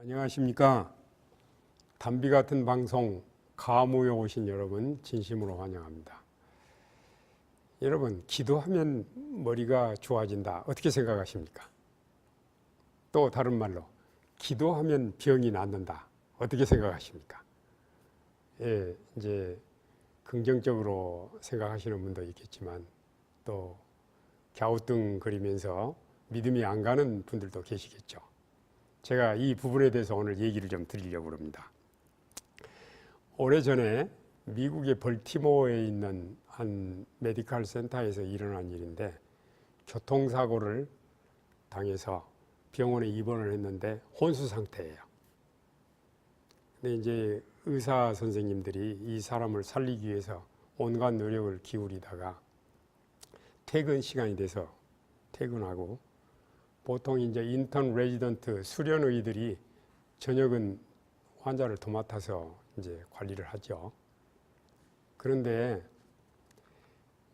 안녕하십니까. 담비 같은 방송 가무에 오신 여러분 진심으로 환영합니다. 여러분, 기도하면 머리가 좋아진다, 어떻게 생각하십니까? 또 다른 말로 기도하면 병이 낫는다, 어떻게 생각하십니까? 예, 이제 긍정적으로 생각하시는 분도 있겠지만 또 갸우뚱거리면서 믿음이 안 가는 분들도 계시겠죠. 제가 이 부분에 대해서 오늘 얘기를 좀 드리려고 합니다. 오래전에 미국의 벌티모어에 있는 한 메디컬 센터에서 일어난 일인데, 교통사고를 당해서 병원에 입원을 했는데 혼수 상태예요. 근데 이제 의사 선생님들이 이 사람을 살리기 위해서 온갖 노력을 기울이다가 퇴근 시간이 돼서 퇴근하고, 보통 이제 인턴 레지던트 수련의들이 저녁은 환자를 도맡아서 이제 관리를 하죠. 그런데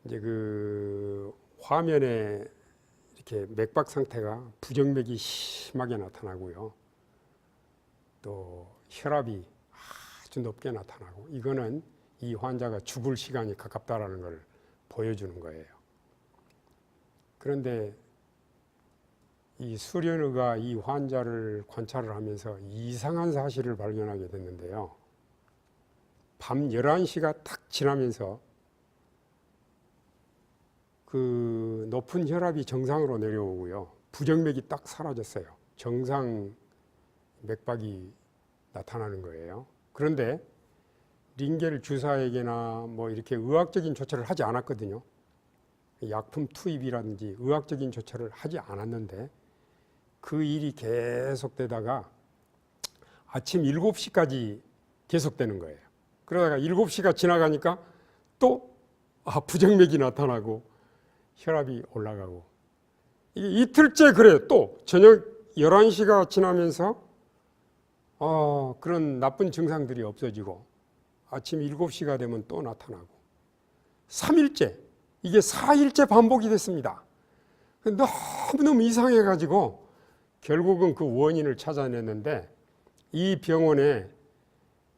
이제 그 화면에 이렇게 맥박 상태가 부정맥이 심하게 나타나고요. 또 혈압이 아주 높게 나타나고, 이거는 이 환자가 죽을 시간이 가깝다라는 걸 보여주는 거예요. 그런데 이 수련의가 이 환자를 관찰을 하면서 이상한 사실을 발견하게 됐는데요. 밤 11시가 탁 지나면서 그 높은 혈압이 정상으로 내려오고요. 부정맥이 딱 사라졌어요. 정상 맥박이 나타나는 거예요. 그런데 링겔 주사에게나 뭐 이렇게 의학적인 조처를 하지 않았거든요. 약품 투입이라든지 의학적인 조처를 하지 않았는데 그 일이 계속되다가 아침 7시까지 계속되는 거예요. 그러다가 7시가 지나가니까 또 부정맥이 나타나고 혈압이 올라가고, 이게 이틀째 그래요. 또 저녁 11시가 지나면서 그런 나쁜 증상들이 없어지고 아침 7시가 되면 또 나타나고, 3일째, 이게 4일째 반복이 됐습니다. 너무너무 이상해가지고 결국은 그 원인을 찾아냈는데, 이 병원에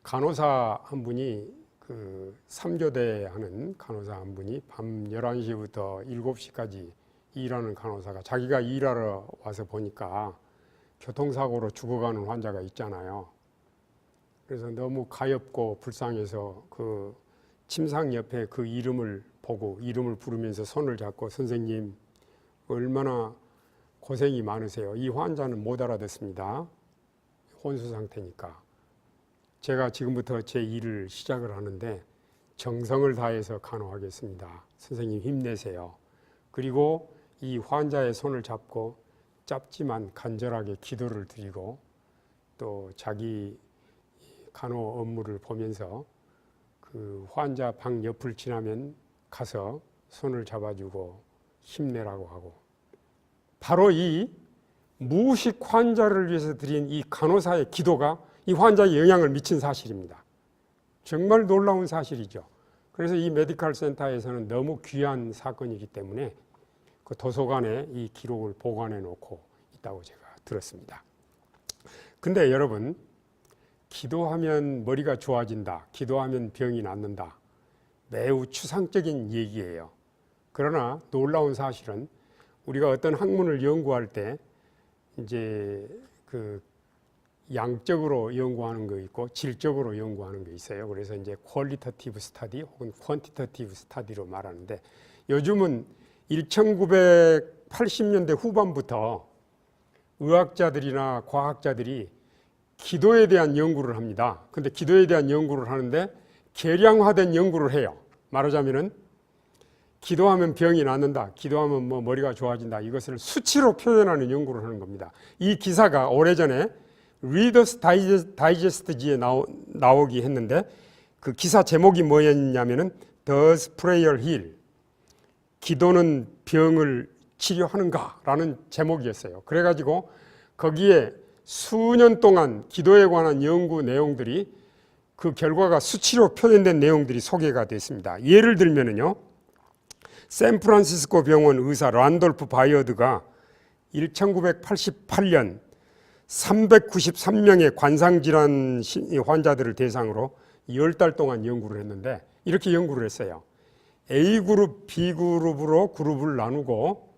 간호사 한 분이, 그 3교대 하는 간호사 한 분이 밤 11시부터 7시까지 일하는 간호사가 자기가 일하러 와서 보니까 교통사고로 죽어가는 환자가 있잖아요. 그래서 너무 가엾고 불쌍해서 그 침상 옆에 그 이름을 보고 이름을 부르면서 손을 잡고, 선생님 얼마나 고생이 많으세요. 이 환자는 못 알아듣습니다. 혼수 상태니까. 제가 지금부터 제 일을 시작을 하는데 정성을 다해서 간호하겠습니다. 선생님 힘내세요. 그리고 이 환자의 손을 잡고 짧지만 간절하게 기도를 드리고, 또 자기 간호 업무를 보면서 그 환자 방 옆을 지나면 가서 손을 잡아주고 힘내라고 하고, 바로 이 무식 환자를 위해서 드린 이 간호사의 기도가 이 환자에 영향을 미친 사실입니다. 정말 놀라운 사실이죠. 그래서 이 메디컬 센터에서는 너무 귀한 사건이기 때문에 그 도서관에 이 기록을 보관해 놓고 있다고 제가 들었습니다. 근데 여러분, 기도하면 머리가 좋아진다, 기도하면 병이 낫는다, 매우 추상적인 얘기예요. 그러나 놀라운 사실은 우리가 어떤 학문을 연구할 때 이제 그 양적으로 연구하는 거 있고 질적으로 연구하는 거 있어요. 그래서 이제 퀄리터티브 스터디 혹은 퀀티터티브 스터디로 말하는데, 요즘은 1980년대 후반부터 의학자들이나 과학자들이 기도에 대한 연구를 합니다. 근데 기도에 대한 연구를 하는데 계량화된 연구를 해요. 말하자면은 기도하면 병이 낫는다, 기도하면 뭐 머리가 좋아진다, 이것을 수치로 표현하는 연구를 하는 겁니다. 이 기사가 오래전에 리더스 다이제스트지에 나오기 했는데, 그 기사 제목이 뭐였냐면은 Does Prayer Heal? 기도는 병을 치료하는가? 라는 제목이었어요. 그래가지고 거기에 수년 동안 기도에 관한 연구 내용들이, 그 결과가 수치로 표현된 내용들이 소개가 됐습니다. 예를 들면은요, 샌프란시스코 병원 의사 란돌프 바이어드가 1988년 393명의 관상질환 환자들을 대상으로 10달 동안 연구를 했는데 이렇게 연구를 했어요. A그룹, B그룹으로 그룹을 나누고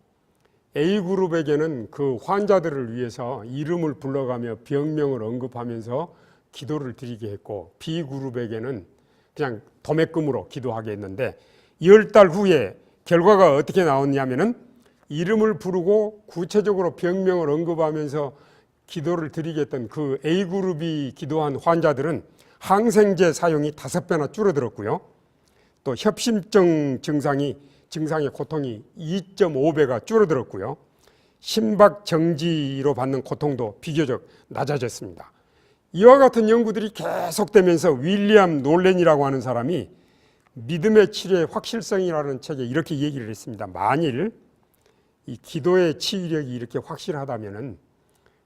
A그룹에게는 그 환자들을 위해서 이름을 불러가며 병명을 언급하면서 기도를 드리게 했고 B그룹에게는 그냥 도매금으로 기도하게 했는데 10달 후에 결과가 어떻게 나왔냐면은 이름을 부르고 구체적으로 병명을 언급하면서 기도를 드리게 했던 그 A그룹이 기도한 환자들은 항생제 사용이 5배나 줄어들었고요. 또 협심증 증상의 고통이 2.5배가 줄어들었고요. 심박 정지로 받는 고통도 비교적 낮아졌습니다. 이와 같은 연구들이 계속되면서 윌리엄 놀렌이라고 하는 사람이 믿음의 치료의 확실성이라는 책에 이렇게 얘기를 했습니다. 만일 이 기도의 치유력이 이렇게 확실하다면은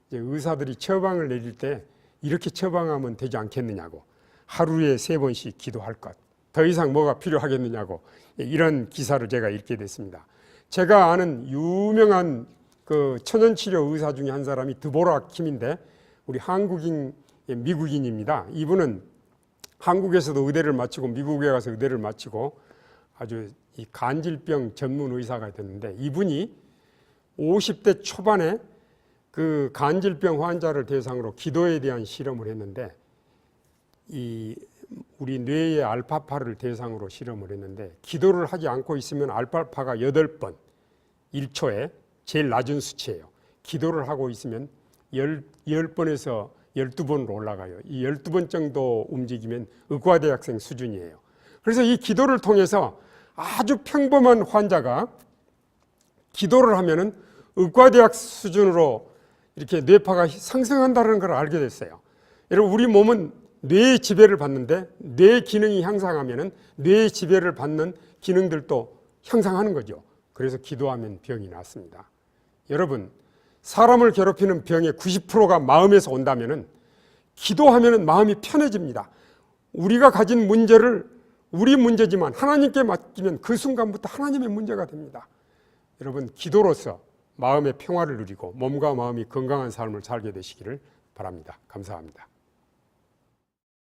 이제 의사들이 처방을 내릴 때 이렇게 처방하면 되지 않겠느냐고, 하루에 3번씩 기도할 것, 더 이상 뭐가 필요하겠느냐고, 이런 기사를 제가 읽게 됐습니다. 제가 아는 유명한 그 천연치료 의사 중에 한 사람이 드보라 킴인데 우리 한국인, 미국인입니다. 이분은 한국에서도 의대를 마치고 미국에 가서 의대를 마치고 아주 이 간질병 전문 의사가 됐는데, 이분이 50대 초반에 그 간질병 환자를 대상으로 기도에 대한 실험을 했는데, 이 우리 뇌의 알파파를 대상으로 실험을 했는데, 기도를 하지 않고 있으면 알파파가 8번 1초에 제일 낮은 수치예요. 기도를 하고 있으면 10번에서 12번으로 올라가요. 이 12번 정도 움직이면 의과대학생 수준이에요. 그래서 이 기도를 통해서 아주 평범한 환자가 기도를 하면은 의과대학 수준으로 이렇게 뇌파가 상승한다는 걸 알게 됐어요. 여러분, 우리 몸은 뇌의 지배를 받는데 뇌 기능이 향상하면은 뇌의 지배를 받는 기능들도 향상하는 거죠. 그래서 기도하면 병이 낫습니다. 여러분, 사람을 괴롭히는 병의 90%가 마음에서 온다면은 기도하면은 마음이 편해집니다. 우리가 가진 문제를 우리 문제지만 하나님께 맡기면 그 순간부터 하나님의 문제가 됩니다. 여러분, 기도로서 마음의 평화를 누리고 몸과 마음이 건강한 삶을 살게 되시기를 바랍니다. 감사합니다.